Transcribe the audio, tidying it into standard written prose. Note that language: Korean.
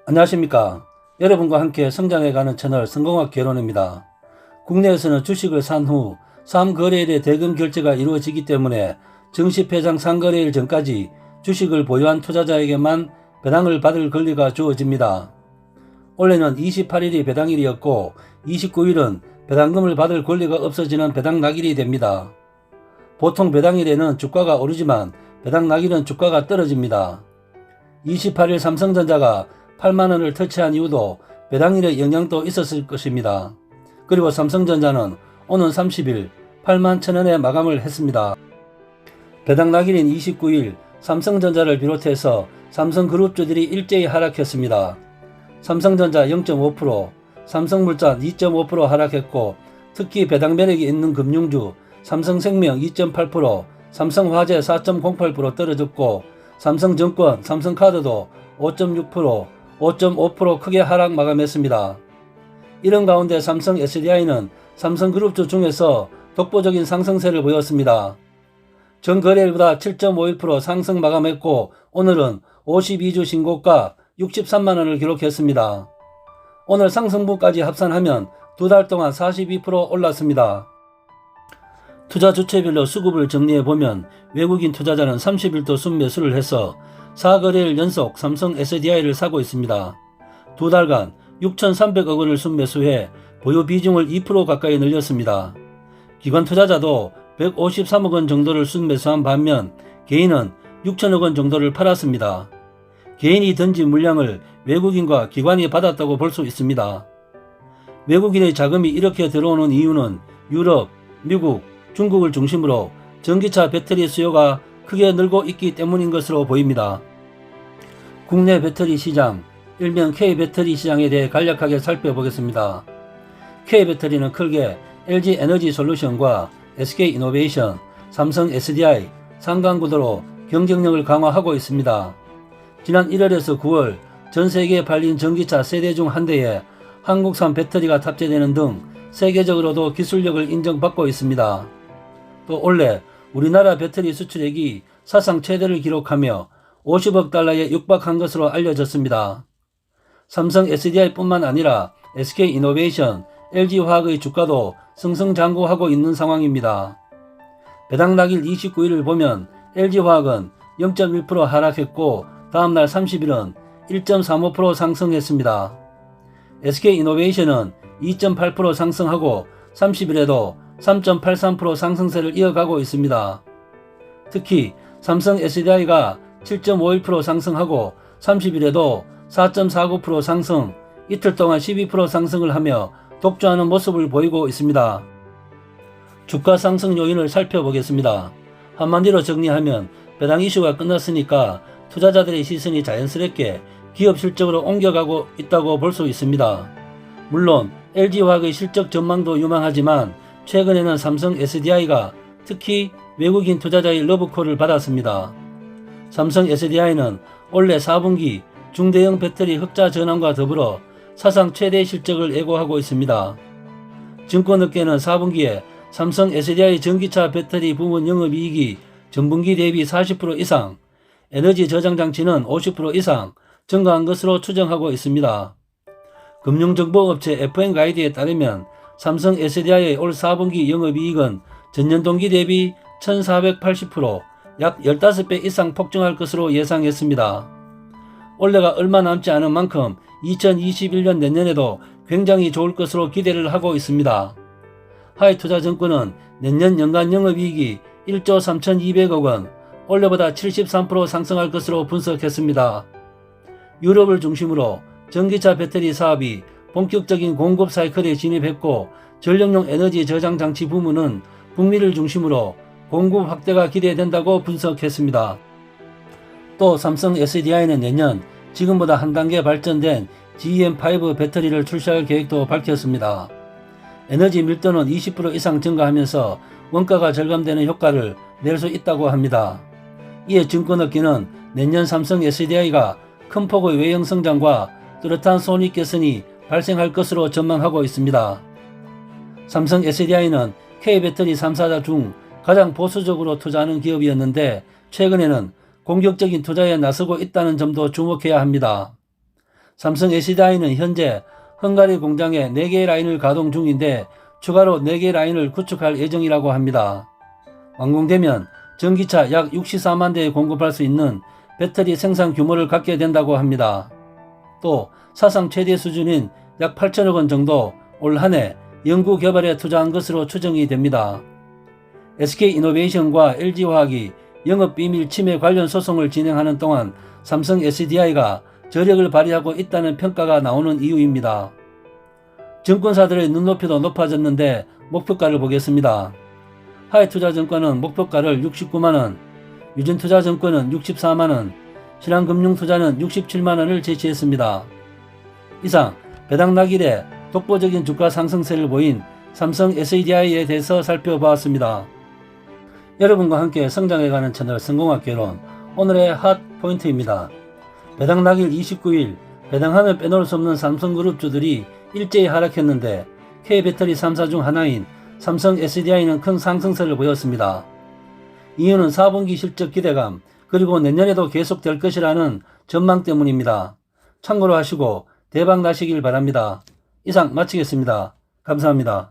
안녕하십니까. 여러분과 함께 성장해가는 채널 성공학 개론입니다. 국내에서는 주식을 산 후 3거래일에 대금 결제가 이루어지기 때문에 정시 폐장 3거래일 전까지 주식을 보유한 투자자에게만 배당을 받을 권리가 주어집니다. 올해는 28일이 배당일이었고 29일은 배당금을 받을 권리가 없어지는 배당락일이 됩니다. 보통 배당일에는 주가가 오르지만 배당락일은 주가가 떨어집니다. 28일 삼성전자가 8만원을 터치한 이유도 배당일의 영향도 있었을 것입니다. 그리고 삼성전자는 오는 30일 8만 1,000원에 마감을 했습니다. 배당락일인 29일 삼성전자를 비롯해서 삼성그룹주들이 일제히 하락했습니다. 삼성전자 0.5%, 삼성물산 2.5% 하락했고 특히 배당 매력이 있는 금융주 삼성생명 2.8%, 삼성화재 4.08% 떨어졌고 삼성증권, 삼성카드도 5.6%, 5.5% 크게 하락 마감했습니다. 이런 가운데 삼성 SDI는 삼성그룹주 중에서 독보적인 상승세를 보였습니다. 전 거래일보다 7.51% 상승 마감했고 오늘은 52주 신고가 63만원을 기록했습니다. 오늘 상승분까지 합산하면 두 달 동안 42% 올랐습니다. 투자 주체별로 수급을 정리해보면 외국인 투자자는 30일도 순매수를 해서 4거래일 연속 삼성 SDI를 사고 있습니다. 두 달간 6,300억 원을 순매수해 보유 비중을 2% 가까이 늘렸습니다. 기관 투자자도 153억 원 정도를 순매수한 반면 개인은 6천억 원 정도를 팔았습니다. 개인이 던진 물량을 외국인과 기관이 받았다고 볼 수 있습니다. 외국인의 자금이 이렇게 들어오는 이유는 유럽, 미국, 중국을 중심으로 전기차 배터리 수요가 크게 늘고 있기 때문인 것으로 보입니다. 국내 배터리 시장, 일명 K배터리 시장에 대해 간략하게 살펴보겠습니다. K배터리는 크게 LG에너지솔루션과 SK이노베이션, 삼성 SDI, 상강구도로 경쟁력을 강화하고 있습니다. 지난 1월에서 9월 전 세계에 팔린 전기차 세대 중 한 대에 한국산 배터리가 탑재되는 등 세계적으로도 기술력을 인정받고 있습니다. 또 올해 우리나라 배터리 수출액이 사상 최대를 기록하며 50억 달러에 육박한 것으로 알려졌습니다. 삼성 SDI뿐만 아니라 SK이노베이션, LG화학의 주가도 승승장구하고 있는 상황입니다. 배당락일 29일을 보면 LG화학은 0.1% 하락했고 다음날 30일은 1.35% 상승했습니다. SK이노베이션은 2.8% 상승하고 30일에도 3.83% 상승세를 이어가고 있습니다. 특히 삼성 SDI가 7.51% 상승하고 30일에도 4.49% 상승, 이틀 동안 12% 상승을 하며 독주하는 모습을 보이고 있습니다. 주가 상승 요인을 살펴보겠습니다. 한마디로 정리하면 배당 이슈가 끝났으니까 투자자들의 시선이 자연스럽게 기업 실적으로 옮겨가고 있다고 볼 수 있습니다. 물론 LG화학의 실적 전망도 유망하지만 최근에는 삼성 SDI가 특히 외국인 투자자의 러브콜을 받았습니다. 삼성 SDI는 올해 4분기 중대형 배터리 흑자 전환과 더불어 사상 최대 실적을 예고하고 있습니다. 증권업계는 4분기에 삼성 SDI 전기차 배터리 부문 영업이익이 전분기 대비 40% 이상, 에너지 저장 장치는 50% 이상 증가한 것으로 추정하고 있습니다. 금융정보업체 FN가이드에 따르면 삼성 SDI의 올 4분기 영업이익은 전년 동기 대비 1480%, 약 15배 이상 폭증할 것으로 예상했습니다. 올해가 얼마 남지 않은 만큼 2021년 내년에도 굉장히 좋을 것으로 기대를 하고 있습니다. 하이투자증권은 내년 연간 영업이익이 1조 3200억 원, 올해보다 73% 상승할 것으로 분석했습니다. 유럽을 중심으로 전기차 배터리 사업이 본격적인 공급 사이클에 진입했고 전력용 에너지 저장 장치 부문은 북미를 중심으로 공급 확대가 기대된다고 분석했습니다. 또 삼성 SDI는 내년 지금보다 한 단계 발전된 GEM5 배터리를 출시할 계획도 밝혔습니다. 에너지 밀도는 20% 이상 증가하면서 원가가 절감되는 효과를 낼 수 있다고 합니다. 이에 증권업계는 내년 삼성 SDI가 큰 폭의 외형 성장과 뚜렷한 손익 개선이 발생할 것으로 전망하고 있습니다. 삼성 SDI는 K배터리 3사자 중 가장 보수적으로 투자하는 기업이었는데 최근에는 공격적인 투자에 나서고 있다는 점도 주목해야 합니다. 삼성 SDI는 현재 헝가리 공장에 4개의 라인을 가동 중인데 추가로 4개 라인을 구축할 예정이라고 합니다. 완공되면 전기차 약 64만 대에 공급할 수 있는 배터리 생산 규모를 갖게 된다고 합니다. 또 사상 최대 수준인 약 8천억 원 정도 올 한 해 연구개발에 투자한 것으로 추정이 됩니다. SK이노베이션과 LG화학이 영업비밀 침해 관련 소송을 진행하는 동안 삼성 SDI가 저력을 발휘하고 있다는 평가가 나오는 이유입니다. 증권사들의 눈높이도 높아졌는데 목표가를 보겠습니다. 하이투자증권은 목표가를 69만원, 유진투자증권은 64만원, 신한금융투자는 67만원을 제시했습니다. 이상 배당 낙일에 독보적인 주가 상승세를 보인 삼성 SDI에 대해서 살펴보았습니다. 여러분과 함께 성장해가는 채널 성공학개론, 오늘의 핫 포인트입니다. 배당 낙일 29일 배당하면 빼놓을 수 없는 삼성그룹주들이 일제히 하락했는데 K배터리 3사 중 하나인 삼성 SDI는 큰 상승세를 보였습니다. 이유는 4분기 실적 기대감 그리고 내년에도 계속될 것이라는 전망 때문입니다. 참고로 하시고 대박 나시길 바랍니다. 이상 마치겠습니다. 감사합니다.